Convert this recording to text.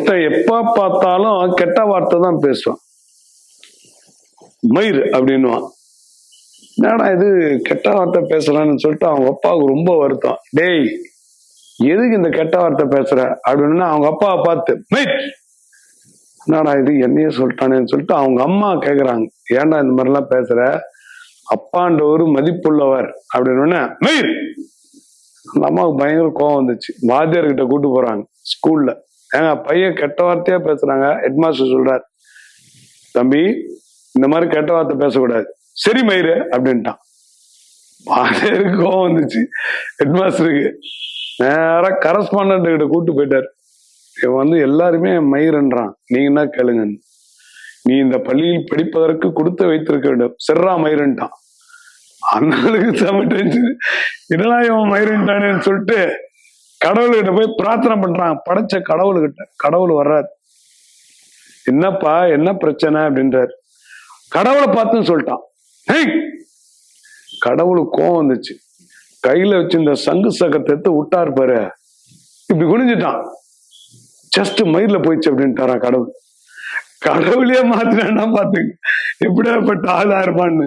ஒருத்தன் எப்ப பார்த்தாலும் கெட்ட வார்த்தை தான் பேசுவான். மயிர் அப்படின்னுவான். என்னடா இது கெட்ட வார்த்தை பேசுறான்னு சொல்லிட்டு அவங்க அப்பாவுக்கு ரொம்ப வருத்தம். டேய் எதுக்கு இந்த கெட்ட வார்த்தை பேசுற அப்படின்னு அவங்க அப்பாவை பார்த்து மயிர், என்னடா இது என்னையே சொல்லிட்டானேன்னு சொல்லிட்டு அவங்க அம்மா கேக்குறாங்க, ஏன்டா இந்த மாதிரி எல்லாம் பேசுற, அப்பான்ற ஒரு மதிப்புள்ளவர் அப்படின்னு மயிர். அந்த அம்மாவுக்கு பயங்கர கோவம் வந்துச்சு. வாத்தியார்கிட்ட கூட்டு போறாங்க ஸ்கூல்ல. ஏங்க பையன் கெட்ட வார்த்தையா பேசுறாங்க. ஹெட்மாஸ்டர் சொல்றாரு, தம்பி இந்த மாதிரி கெட்ட வார்த்தை பேசக்கூடாது, சரி மயிறு அப்படின்ட்டான். வாத்தியாருக்கு கோவம் வந்துச்சு. ஹெட்மாஸ்டருக்கு நேரா கரஸ்பாண்டன்ட் கிட்ட கூட்டு போயிட்டாரு. இவன் எல்லாருமே மயிரன்றான், நீங்க என்ன கேளுங்க, நீ இந்த பள்ளியில் படிப்பதற்கு கொடுத்து வைத்திருக்க வேண்டும், செர்ரா மயிரன்ட்டான். அந்த ஆளுக்கு சமைச்சு என்னடா இவன் மயிரன்ட்டானேன்னு சொல்லிட்டு கடவுள்கிட்ட போய் பிரார்த்தனை பண்றான். படைச்ச கடவுள்கிட்ட. கடவுள் வர்றாரு, என்னப்பா என்ன பிரச்சனை அப்படின்றாரு. கடவுளை பார்த்துன்னு சொல்லிட்டான். கடவுளுக்கு கோவம் வந்துச்சு. கையில வச்சு இந்த சங்கு சக்கத்தை எடுத்து விட்டாரு பாரு, இப்படி குனிஞ்சிட்டான். ஜஸ்ட் மயிர்ல போயிடுச்சு அப்படின்ட்டாரா கடவுள். கடவுளையே மாத்தினா பாத்துங்க எப்படியாப்பட்ட ஆளா இருப்பான்னு.